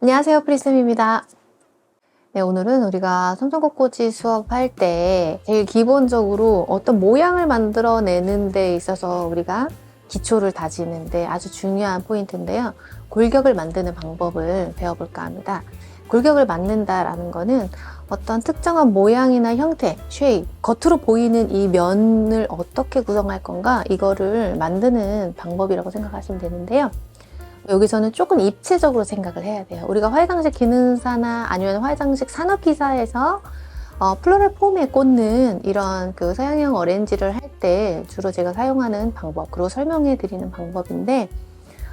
안녕하세요, 프리쌤입니다. 네, 오늘은 우리가 손톱꽃꽂이 수업할 때 제일 기본적으로 어떤 모양을 만들어내는 데 있어서 우리가 기초를 다지는데 아주 중요한 포인트인데요. 골격을 만드는 방법을 배워볼까 합니다. 골격을 만든다라는 거는 어떤 특정한 모양이나 형태, 쉐입, 겉으로 보이는 이 면을 어떻게 구성할 건가, 이거를 만드는 방법이라고 생각하시면 되는데요. 여기서는 조금 입체적으로 생각을 해야 돼요. 우리가 화장식 기능사나 아니면 화장식 산업기사에서 플로럴 폼에 꽂는 이런 그 서양형 어렌지를 할 때 주로 제가 사용하는 방법, 그리고 설명해 드리는 방법인데,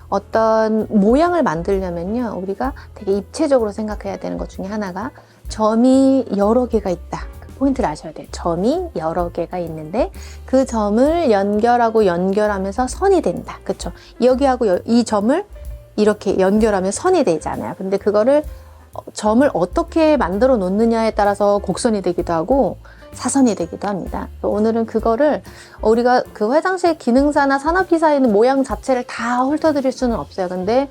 어떤 모양을 만들려면요, 우리가 되게 입체적으로 생각해야 되는 것 중에 하나가 점이 여러 개가 있다. 그 포인트를 아셔야 돼요. 점이 여러 개가 있는데 그 점을 연결하면서 선이 된다. 그쵸? 여기하고 이 점을 이렇게 연결하면 선이 되잖아요. 근데 그거를 점을 어떻게 만들어 놓느냐에 따라서 곡선이 되기도 하고 사선이 되기도 합니다. 오늘은 그거를 우리가 그 화장실 기능사나 산업기사에 있는 모양 자체를 다 훑어드릴 수는 없어요. 근데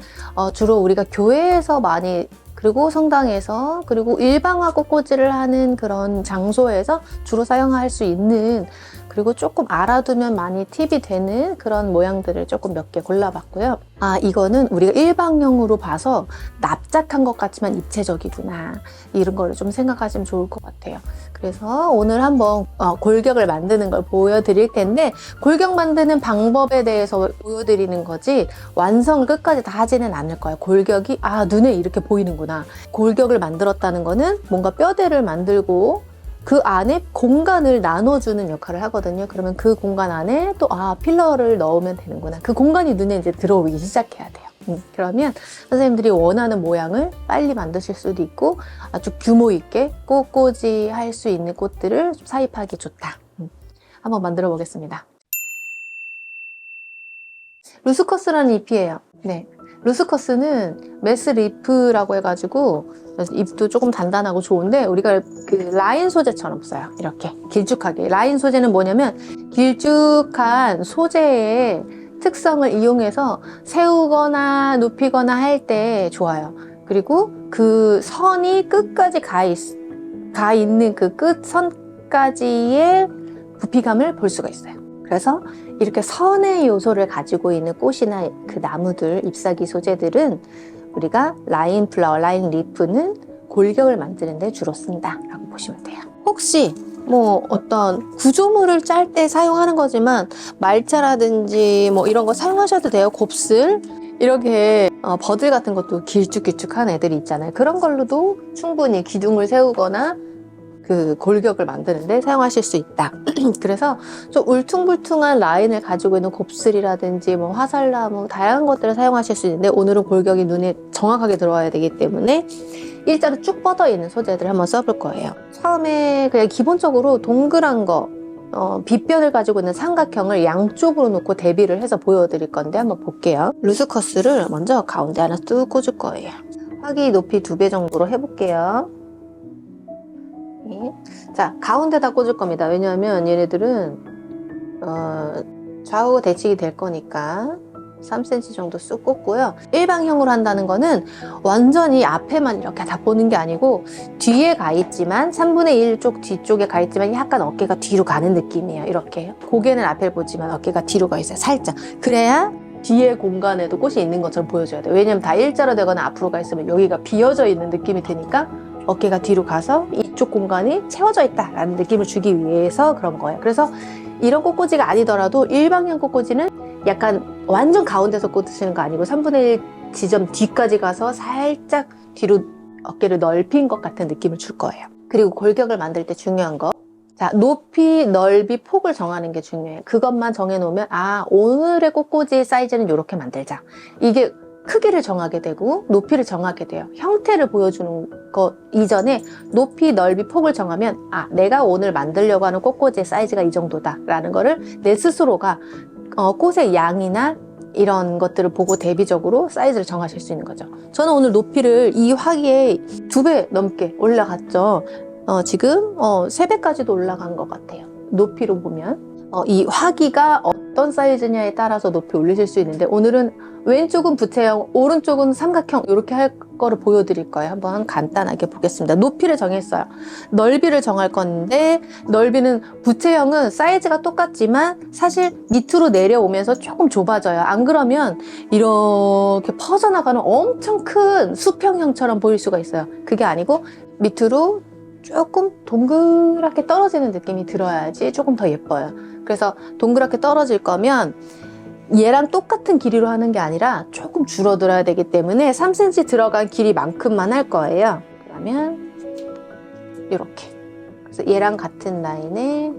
주로 우리가 교회에서 많이, 그리고 성당에서, 그리고 일방화 꽃꽂이를 하는 그런 장소에서 주로 사용할 수 있는, 그리고 조금 알아두면 많이 팁이 되는 그런 모양들을 조금 몇 개 골라봤고요. 이거는 우리가 일방형으로 봐서 납작한 것 같지만 입체적이구나, 이런 거를 좀 생각하시면 좋을 것 같아요. 그래서 오늘 한번 골격을 만드는 걸 보여드릴 텐데, 골격 만드는 방법에 대해서 보여드리는 거지 완성을 끝까지 다 하지는 않을 거예요. 골격이 눈에 이렇게 보이는구나. 골격을 만들었다는 거는 뭔가 뼈대를 만들고 그 안에 공간을 나눠주는 역할을 하거든요. 그러면 그 공간 안에 또 필러를 넣으면 되는구나. 그 공간이 눈에 이제 들어오기 시작해야 돼요. 그러면 선생님들이 원하는 모양을 빨리 만드실 수도 있고, 아주 규모 있게 꽃꽂이 할 수 있는 꽃들을 사입하기 좋다. 한번 만들어 보겠습니다. 루스커스라는 잎이에요. 네. 루스커스는 메스 리프라고 해가지고 잎도 조금 단단하고 좋은데, 우리가 그 라인 소재처럼 써요. 이렇게 길쭉하게. 라인 소재는 뭐냐면 길쭉한 소재의 특성을 이용해서 세우거나 눕히거나 할 때 좋아요. 그리고 그 선이 끝까지 가 있는 그 끝선까지의 부피감을 볼 수가 있어요. 그래서 이렇게 선의 요소를 가지고 있는 꽃이나 그 나무들, 잎사귀 소재들은 우리가 라인 플라워, 라인 리프는 골격을 만드는 데 주로 쓴다 라고 보시면 돼요. 혹시 어떤 구조물을 짤 때 사용하는 거지만 말자라든지 이런 거 사용하셔도 돼요. 곱슬, 이렇게 버들 같은 것도 길쭉길쭉한 애들이 있잖아요. 그런 걸로도 충분히 기둥을 세우거나 그 골격을 만드는데 사용하실 수 있다. 그래서 좀 울퉁불퉁한 라인을 가지고 있는 곱슬이라든지 화살나무, 다양한 것들을 사용하실 수 있는데, 오늘은 골격이 눈에 정확하게 들어와야 되기 때문에 일자로 쭉 뻗어 있는 소재들을 한번 써볼 거예요. 처음에 그냥 기본적으로 동그란 거, 빗변을 가지고 있는 삼각형을 양쪽으로 놓고 대비를 해서 보여드릴 건데 한번 볼게요. 루스커스를 먼저 가운데 하나 뚝 꽂을 거예요. 화기 높이 2배 정도로 해볼게요. 자, 가운데다 꽂을 겁니다. 왜냐하면 얘네들은 좌우 대칭이 될 거니까 3cm 정도 쑥 꽂고요. 일방형으로 한다는 거는 완전히 앞에만 이렇게 다 보는 게 아니고 뒤에 가 있지만 3분의 1 쪽 뒤쪽에 가 있지만 약간 어깨가 뒤로 가는 느낌이에요. 이렇게 고개는 앞에 보지만 어깨가 뒤로 가 있어요. 살짝. 그래야 뒤에 공간에도 꽃이 있는 것처럼 보여줘야 돼요. 왜냐면 다 일자로 되거나 앞으로 가 있으면 여기가 비어져 있는 느낌이 드니까 어깨가 뒤로 가서 이쪽 공간이 채워져 있다라는 느낌을 주기 위해서 그런 거예요. 그래서 이런 꽃꽂이가 아니더라도 일방향 꽃꽂이는 약간 완전 가운데서 꽂으시는 거 아니고 3분의 1 지점 뒤까지 가서 살짝 뒤로 어깨를 넓힌 것 같은 느낌을 줄 거예요. 그리고 골격을 만들 때 중요한 거, 자, 높이, 넓이, 폭을 정하는 게 중요해요. 그것만 정해놓으면 오늘의 꽃꽂이 사이즈는 이렇게 만들자. 이게 크기를 정하게 되고 높이를 정하게 돼요. 형태를 보여주는 것 이전에 높이, 넓이, 폭을 정하면 내가 오늘 만들려고 하는 꽃꽂이의 사이즈가 이 정도다 라는 거를 내 스스로가 꽃의 양이나 이런 것들을 보고 대비적으로 사이즈를 정하실 수 있는 거죠. 저는 오늘 높이를 이 화기에 2배 넘게 올라갔죠. 지금 3배까지도 올라간 것 같아요. 높이로 보면 이 화기가 어떤 사이즈냐에 따라서 높이 올리실 수 있는데, 오늘은 왼쪽은 부채형, 오른쪽은 삼각형 이렇게 할 거를 보여드릴 거예요. 한번 간단하게 보겠습니다. 높이를 정했어요. 넓이를 정할 건데 넓이는 부채형은 사이즈가 똑같지만 사실 밑으로 내려오면서 조금 좁아져요. 안 그러면 이렇게 퍼져나가는 엄청 큰 수평형처럼 보일 수가 있어요. 그게 아니고 밑으로 조금 동그랗게 떨어지는 느낌이 들어야지 조금 더 예뻐요. 그래서 동그랗게 떨어질 거면 얘랑 똑같은 길이로 하는 게 아니라 조금 줄어들어야 되기 때문에 3cm 들어간 길이만큼만 할 거예요. 그러면 이렇게. 그래서 얘랑 같은 라인에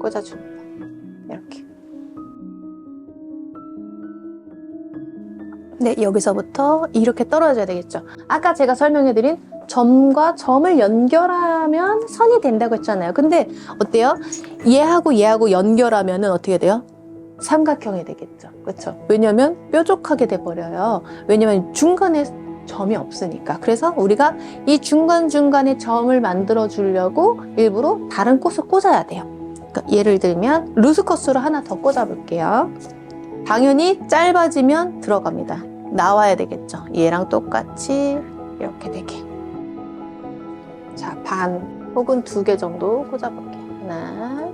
꽂아줍니다. 이렇게. 네, 여기서부터 이렇게 떨어져야 되겠죠. 아까 제가 설명해드린 점과 점을 연결하면 선이 된다고 했잖아요. 근데 어때요? 얘하고 연결하면은 어떻게 돼요? 삼각형이 되겠죠. 그렇죠? 왜냐면 뾰족하게 돼버려요. 왜냐면 중간에 점이 없으니까. 그래서 우리가 이 중간중간에 점을 만들어 주려고 일부러 다른 꽃을 꽂아야 돼요. 그러니까 예를 들면 루스커스로 하나 더 꽂아 볼게요. 당연히 짧아지면 들어갑니다. 나와야 되겠죠. 얘랑 똑같이 이렇게 되게. 자, 반 혹은 2개 정도 꽂아 볼게요. 하나,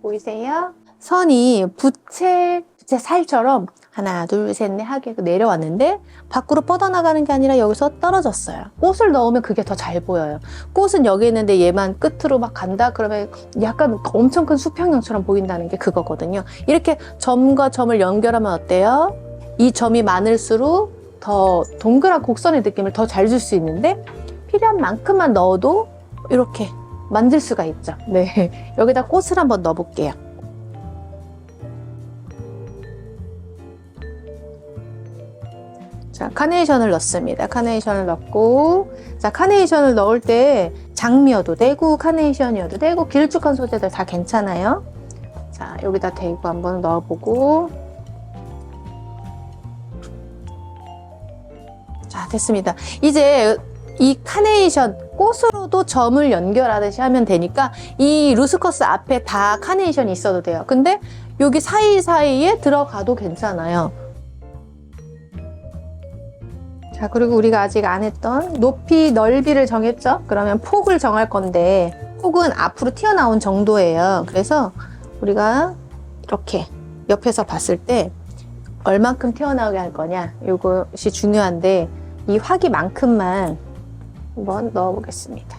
보이세요? 선이 부채 살처럼 하나, 둘, 셋, 넷 하게 내려왔는데 밖으로 뻗어나가는 게 아니라 여기서 떨어졌어요. 꽃을 넣으면 그게 더 잘 보여요. 꽃은 여기 있는데 얘만 끝으로 막 간다? 그러면 약간 엄청 큰 수평형처럼 보인다는 게 그거거든요. 이렇게 점과 점을 연결하면 어때요? 이 점이 많을수록 더 동그란 곡선의 느낌을 더 잘 줄 수 있는데 필요한 만큼만 넣어도 이렇게 만들 수가 있죠. 네, 여기다 꽃을 한번 넣어볼게요. 자, 카네이션을 넣습니다. 카네이션을 넣고, 자, 카네이션을 넣을 때 장미여도 되고 카네이션이어도 되고 길쭉한 소재들 다 괜찮아요. 자, 여기다 대고 한번 넣어보고, 자, 됐습니다. 이제 이 카네이션 꽃으로도 점을 연결하듯이 하면 되니까 이 루스커스 앞에 다 카네이션이 있어도 돼요. 근데 여기 사이사이에 들어가도 괜찮아요. 자, 그리고 우리가 아직 안 했던 높이, 넓이를 정했죠? 그러면 폭을 정할 건데 폭은 앞으로 튀어나온 정도예요. 그래서 우리가 이렇게 옆에서 봤을 때 얼만큼 튀어나오게 할 거냐, 이것이 중요한데 이 화기만큼만 한번 넣어보겠습니다.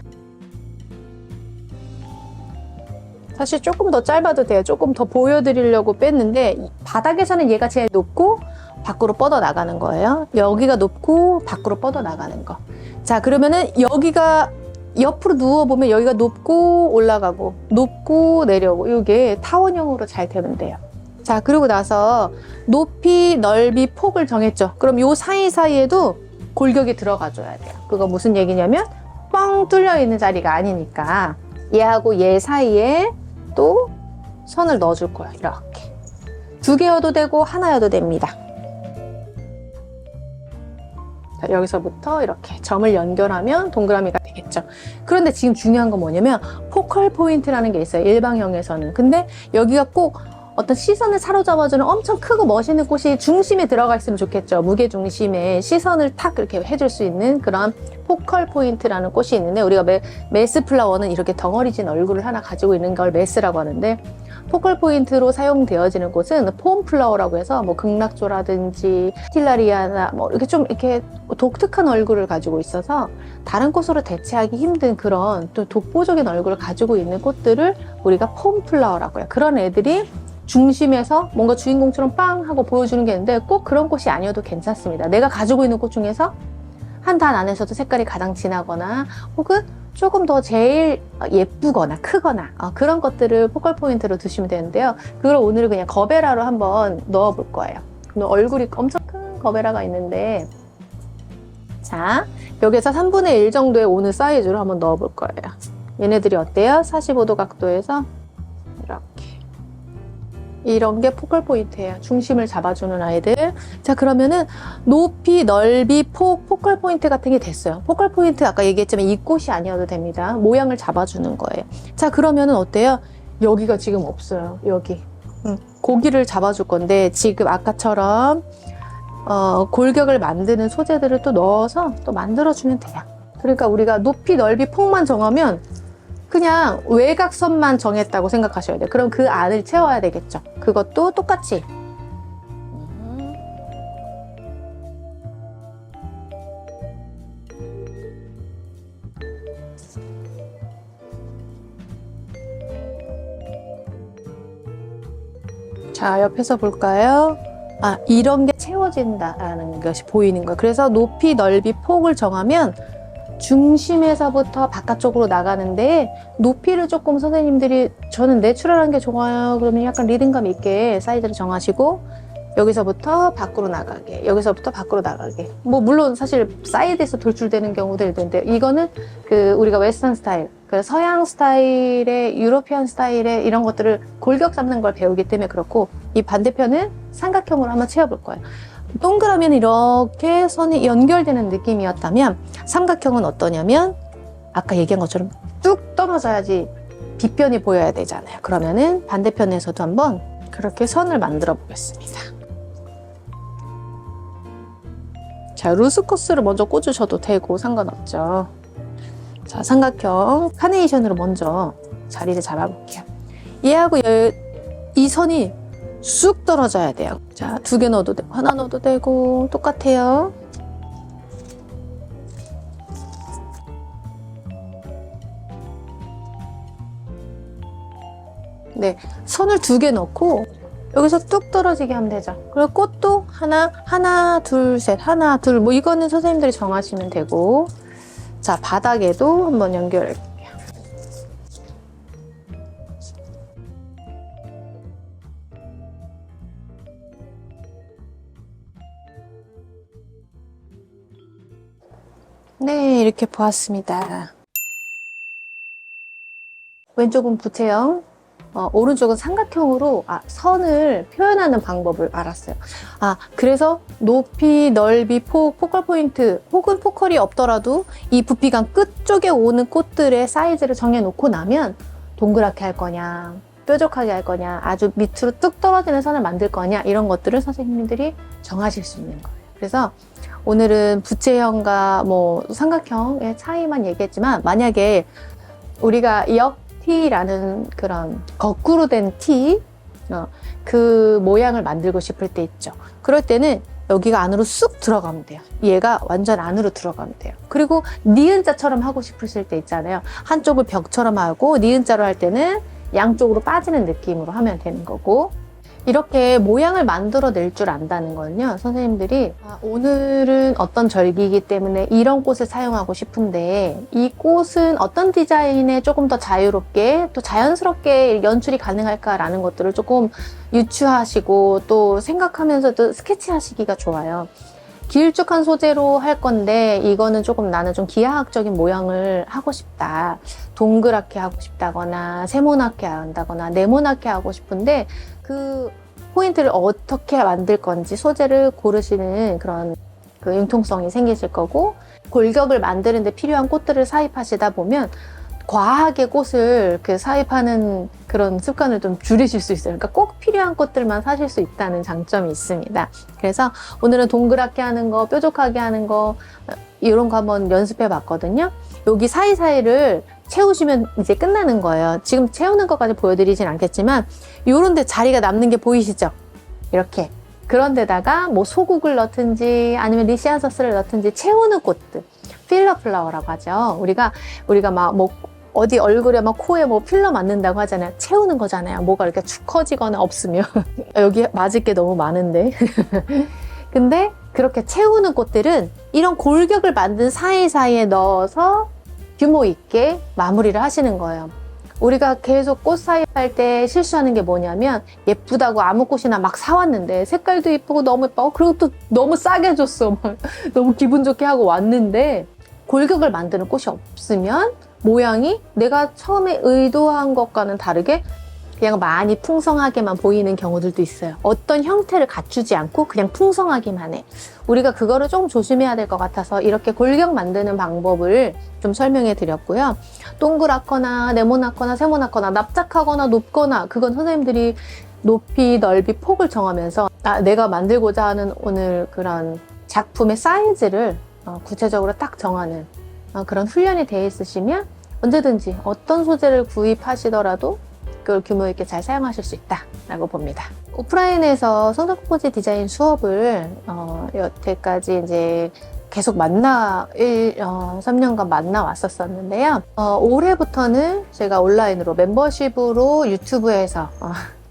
사실 조금 더 짧아도 돼요. 조금 더 보여드리려고 뺐는데 바닥에서는 얘가 제일 높고 밖으로 뻗어 나가는 거예요. 여기가 높고 밖으로 뻗어 나가는 거. 자, 그러면은 여기가 옆으로 누워보면 여기가 높고 올라가고 높고 내려오고 이게 타원형으로 잘 되면 돼요. 자, 그러고 나서 높이, 넓이, 폭을 정했죠. 그럼 요 사이사이에도 골격이 들어가줘야 돼요. 그거 무슨 얘기냐면 뻥 뚫려 있는 자리가 아니니까 얘하고 얘 사이에 또 선을 넣어줄 거예요. 이렇게 2개여도 되고 하나여도 됩니다. 자, 여기서부터 이렇게 점을 연결하면 동그라미가 되겠죠. 그런데 지금 중요한 건 뭐냐면 포컬 포인트라는 게 있어요. 일방형에서는. 근데 여기가 꼭 어떤 시선을 사로잡아주는 엄청 크고 멋있는 꽃이 중심에 들어가 있으면 좋겠죠. 무게 중심에 시선을 탁 이렇게 해줄 수 있는 그런 포컬 포인트라는 꽃이 있는데 우리가 메스 플라워는 이렇게 덩어리진 얼굴을 하나 가지고 있는 걸 메스라고 하는데 포컬 포인트로 사용되어지는 꽃은 폼 플라워라고 해서 뭐 극락조라든지 스틸라리아나 뭐 이렇게 좀 이렇게 독특한 얼굴을 가지고 있어서 다른 꽃으로 대체하기 힘든 그런 또 독보적인 얼굴을 가지고 있는 꽃들을 우리가 폼 플라워라고 해요. 그런 애들이 중심에서 뭔가 주인공처럼 빵 하고 보여주는 게 있는데 꼭 그런 꽃이 아니어도 괜찮습니다. 내가 가지고 있는 꽃 중에서 한 단 안에서도 색깔이 가장 진하거나 혹은 조금 더 제일 예쁘거나 크거나 그런 것들을 포컬 포인트로 두시면 되는데요. 그걸 오늘 그냥 거베라로 한번 넣어 볼 거예요. 얼굴이 엄청 큰 거베라가 있는데 자, 여기서 3분의 1 정도의 오늘 사이즈로 한번 넣어 볼 거예요. 얘네들이 어때요? 45도 각도에서 이렇게 이런 게 포컬 포인트예요. 중심을 잡아주는 아이들. 자, 그러면은 높이, 넓이, 폭, 포컬 포인트 같은 게 됐어요. 포컬 포인트 아까 얘기했지만 이 꽃이 아니어도 됩니다. 모양을 잡아주는 거예요. 자, 그러면은 어때요? 여기가 지금 없어요. 여기. 고기를 잡아줄 건데 지금 아까처럼 골격을 만드는 소재들을 또 넣어서 또 만들어주면 돼요. 그러니까 우리가 높이, 넓이, 폭만 정하면 그냥 외곽선만 정했다고 생각하셔야 돼요. 그럼 그 안을 채워야 되겠죠. 그것도 똑같이. 자, 옆에서 볼까요? 아, 이런 게 채워진다라는 것이 보이는 거예요. 그래서 높이, 넓이, 폭을 정하면 중심에서부터 바깥쪽으로 나가는데 높이를 조금 선생님들이 저는 내추럴한 게 좋아요. 그러면 약간 리듬감 있게 사이즈를 정하시고 여기서부터 밖으로 나가게, 여기서부터 밖으로 나가게. 뭐 물론 사실 사이드에서 돌출되는 경우도 있는데 이거는 그 우리가 웨스턴 스타일, 그 서양 스타일의 유로피안 스타일의 이런 것들을 골격 잡는 걸 배우기 때문에 그렇고 이 반대편은 삼각형으로 한번 채워볼 거예요. 동그라미는 이렇게 선이 연결되는 느낌이었다면 삼각형은 어떠냐면 아까 얘기한 것처럼 뚝 떨어져야지 빗변이 보여야 되잖아요. 그러면은 반대편에서도 한번 그렇게 선을 만들어 보겠습니다. 자, 루스코스를 먼저 꽂으셔도 되고 상관없죠. 자, 삼각형 카네이션으로 먼저 자리를 잡아볼게요. 얘하고 이 선이 쑥 떨어져야 돼요. 자, 2개 넣어도 되고 하나 넣어도 되고 똑같아요. 네, 선을 2개 넣고 여기서 뚝 떨어지게 하면 되죠. 그리고 꽃도 하나, 둘, 셋, 하나, 둘, 뭐 이거는 선생님들이 정하시면 되고. 자, 바닥에도 한번 연결할게요. 네, 이렇게 보았습니다. 왼쪽은 부채형, 오른쪽은 삼각형으로 선을 표현하는 방법을 알았어요. 그래서 높이, 넓이, 폭, 포컬 포인트 혹은 포컬이 없더라도 이 부피감 끝쪽에 오는 꽃들의 사이즈를 정해놓고 나면 동그랗게 할 거냐, 뾰족하게 할 거냐, 아주 밑으로 뚝 떨어지는 선을 만들 거냐 이런 것들을 선생님들이 정하실 수 있는 거예요. 그래서 오늘은 부채형과 뭐 삼각형의 차이만 얘기했지만 만약에 우리가 T라는 그런 거꾸로 된 T 그 모양을 만들고 싶을 때 있죠. 그럴 때는 여기가 안으로 쑥 들어가면 돼요. 얘가 완전 안으로 들어가면 돼요. 그리고 니은자처럼 하고 싶으실 때 있잖아요. 한쪽을 벽처럼 하고 니은자로 할 때는 양쪽으로 빠지는 느낌으로 하면 되는 거고 이렇게 모양을 만들어낼 줄 안다는 거는요. 선생님들이 오늘은 어떤 절기이기 때문에 이런 꽃을 사용하고 싶은데 이 꽃은 어떤 디자인에 조금 더 자유롭게 또 자연스럽게 연출이 가능할까라는 것들을 조금 유추하시고 또 생각하면서도 스케치하시기가 좋아요. 길쭉한 소재로 할 건데 이거는 조금 나는 좀 기하학적인 모양을 하고 싶다. 동그랗게 하고 싶다거나 세모나게 한다거나 네모나게 하고 싶은데 그 포인트를 어떻게 만들 건지 소재를 고르시는 그런 그 융통성이 생기실 거고 골격을 만드는 데 필요한 꽃들을 사입하시다 보면 과하게 꽃을 사입하는 그런 습관을 좀 줄이실 수 있어요. 그러니까 꼭 필요한 꽃들만 사실 수 있다는 장점이 있습니다. 그래서 오늘은 동그랗게 하는 거, 뾰족하게 하는 거 이런 거 한번 연습해 봤거든요. 여기 사이사이를 채우시면 이제 끝나는 거예요. 지금 채우는 것까지 보여드리진 않겠지만 이런 데 자리가 남는 게 보이시죠? 이렇게. 그런 데다가 뭐 소국을 넣든지 아니면 리시안서스를 넣든지 채우는 꽃들. 필러 플라워라고 하죠. 우리가 막 뭐 어디 얼굴에 막 코에 뭐 필러 맞는다고 하잖아요. 채우는 거잖아요. 뭐가 이렇게 축 커지거나 없으면. 여기 맞을 게 너무 많은데. 근데 그렇게 채우는 꽃들은 이런 골격을 만든 사이사이에 넣어서 규모 있게 마무리를 하시는 거예요. 우리가 계속 꽃 사입할 때 실수하는 게 뭐냐면 예쁘다고 아무 꽃이나 막 사왔는데 색깔도 예쁘고 너무 예뻐. 그리고 또 너무 싸게 줬어. 막 너무 기분 좋게 하고 왔는데 골격을 만드는 꽃이 없으면 모양이 내가 처음에 의도한 것과는 다르게 그냥 많이 풍성하게만 보이는 경우들도 있어요. 어떤 형태를 갖추지 않고 그냥 풍성하기만 해. 우리가 그거를 조금 조심해야 될 것 같아서 이렇게 골격 만드는 방법을 좀 설명해 드렸고요. 동그랗거나 네모나거나 세모나거나 납작하거나 높거나 그건 선생님들이 높이, 넓이, 폭을 정하면서 내가 만들고자 하는 오늘 그런 작품의 사이즈를 구체적으로 딱 정하는 그런 훈련이 되어 있으시면 언제든지 어떤 소재를 구입하시더라도 그걸 규모 있게 잘 사용하실 수 있다라고 봅니다. 오프라인에서 성적꽃꽂이 디자인 수업을 여태까지 이제 계속 3년간 만나 왔었었는데요. 올해부터는 제가 온라인으로 멤버십으로 유튜브에서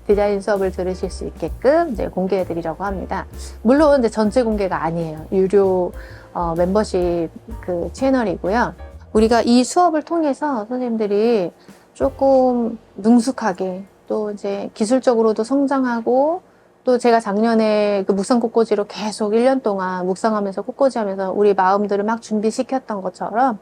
디자인 수업을 들으실 수 있게끔 이제 공개해 드리려고 합니다. 물론 이제 전체 공개가 아니에요. 유료 멤버십 그 채널이고요. 우리가 이 수업을 통해서 선생님들이 조금 능숙하게 또 이제 기술적으로도 성장하고 또 제가 작년에 그 묵상 꽃꽂이로 계속 1년 동안 묵상하면서 꽃꽂이 하면서 우리 마음들을 막 준비시켰던 것처럼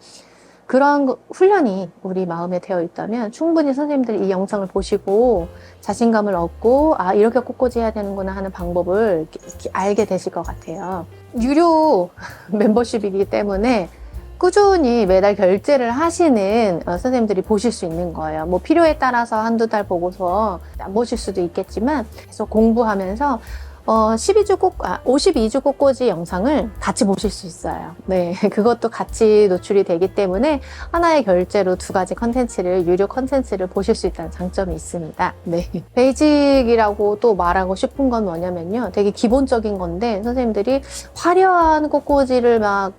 그런 훈련이 우리 마음에 되어 있다면 충분히 선생님들이 이 영상을 보시고 자신감을 얻고 이렇게 꽃꽂이 해야 되는구나 하는 방법을 이렇게 알게 되실 것 같아요. 유료 멤버십이기 때문에 꾸준히 매달 결제를 하시는 선생님들이 보실 수 있는 거예요. 뭐 필요에 따라서 한두 달 보고서 안 보실 수도 있겠지만 계속 공부하면서 52주 꽃꽂이 영상을 같이 보실 수 있어요. 네, 그것도 같이 노출이 되기 때문에 하나의 결제로 두 가지 컨텐츠를, 유료 컨텐츠를 보실 수 있다는 장점이 있습니다. 네. 베이직이라고 또 말하고 싶은 건 뭐냐면요. 되게 기본적인 건데 선생님들이 화려한 꽃꽂이를 막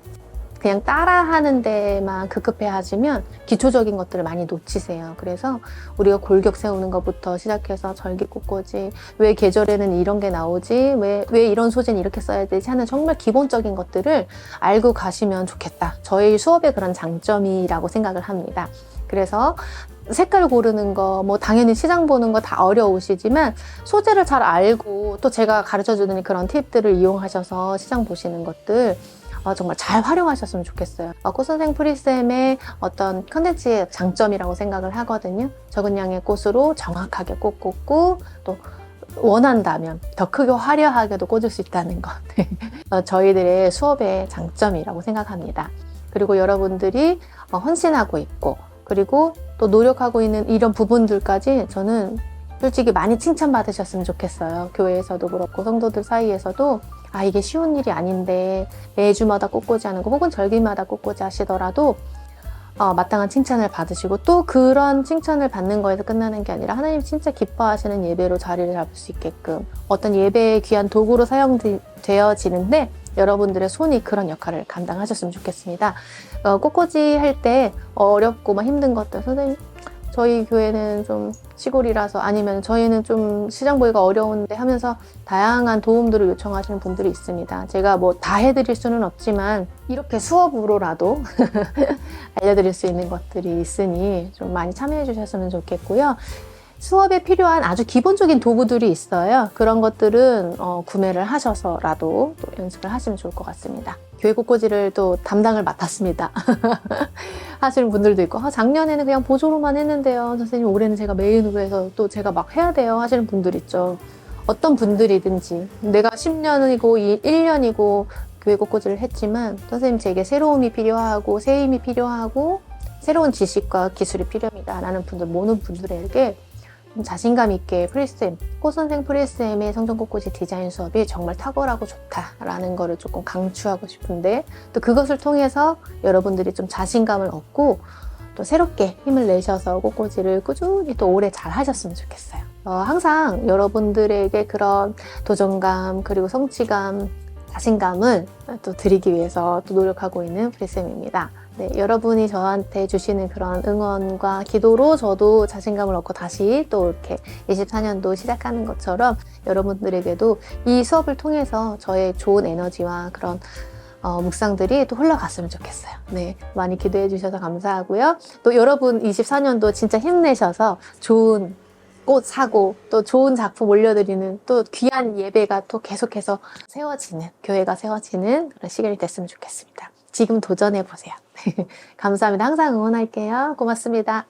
그냥 따라하는 데만 급급해 하시면 기초적인 것들을 많이 놓치세요. 그래서 우리가 골격 세우는 것부터 시작해서 절기꽃꽂이, 왜 계절에는 이런 게 나오지, 왜 이런 소재는 이렇게 써야 되지 하는 정말 기본적인 것들을 알고 가시면 좋겠다. 저희 수업의 그런 장점이라고 생각을 합니다. 그래서 색깔 고르는 거, 뭐 당연히 시장 보는 거 다 어려우시지만 소재를 잘 알고 또 제가 가르쳐주는 그런 팁들을 이용하셔서 시장 보시는 것들 정말 잘 활용하셨으면 좋겠어요. 꽃선생 프리쌤의 어떤 컨텐츠의 장점이라고 생각을 하거든요. 적은 양의 꽃으로 정확하게 꽃 꽂고 또 원한다면 더 크게 화려하게도 꽂을 수 있다는 것. 저희들의 수업의 장점이라고 생각합니다. 그리고 여러분들이 헌신하고 있고 그리고 또 노력하고 있는 이런 부분들까지 저는 솔직히 많이 칭찬받으셨으면 좋겠어요. 교회에서도 그렇고 성도들 사이에서도 이게 쉬운 일이 아닌데 매주마다 꽃꽂이 하는 거 혹은 절기마다 꽃꽂이 하시더라도 마땅한 칭찬을 받으시고 또 그런 칭찬을 받는 거에서 끝나는 게 아니라 하나님 진짜 기뻐하시는 예배로 자리를 잡을 수 있게끔 어떤 예배의 귀한 도구로 사용되어지는데 여러분들의 손이 그런 역할을 감당하셨으면 좋겠습니다. 꽃꽂이 할 때 어렵고 막 힘든 것들 선생님 저희 교회는 좀 시골이라서 아니면 저희는 좀 시장 보기가 어려운데 하면서 다양한 도움들을 요청하시는 분들이 있습니다. 제가 뭐 다 해드릴 수는 없지만 이렇게 수업으로라도 알려드릴 수 있는 것들이 있으니 좀 많이 참여해 주셨으면 좋겠고요. 수업에 필요한 아주 기본적인 도구들이 있어요. 그런 것들은 구매를 하셔서라도 또 연습을 하시면 좋을 것 같습니다. 교회 꽃꽂이를 또 담당을 맡았습니다. 하시는 분들도 있고 작년에는 그냥 보조로만 했는데요. 선생님 올해는 제가 메인으로 해서 또 제가 막 해야 돼요 하시는 분들 있죠. 어떤 분들이든지 내가 10년이고 1년이고 교회 꽃꽂이를 했지만 선생님 제게 새로움이 필요하고 새 힘이 필요하고 새로운 지식과 기술이 필요합니다 라는 분들 모든 분들에게 좀 자신감 있게 프리쌤, 꽃선생 프리쌤의 성전꽃꽂이 디자인 수업이 정말 탁월하고 좋다라는 거를 조금 강추하고 싶은데 또 그것을 통해서 여러분들이 좀 자신감을 얻고 또 새롭게 힘을 내셔서 꽃꽂이를 꾸준히 또 오래 잘 하셨으면 좋겠어요. 항상 여러분들에게 그런 도전감 그리고 성취감, 자신감을 또 드리기 위해서 또 노력하고 있는 프리쌤입니다. 네, 여러분이 저한테 주시는 그런 응원과 기도로 저도 자신감을 얻고 다시 또 이렇게 24년도 시작하는 것처럼 여러분들에게도 이 수업을 통해서 저의 좋은 에너지와 그런 묵상들이 또 흘러갔으면 좋겠어요. 네, 많이 기도해 주셔서 감사하고요. 또 여러분 24년도 진짜 힘내셔서 좋은 꽃 사고 또 좋은 작품 올려드리는 또 귀한 예배가 또 계속해서 세워지는 교회가 세워지는 그런 시간이 됐으면 좋겠습니다. 지금 도전해보세요. 감사합니다. 항상 응원할게요. 고맙습니다.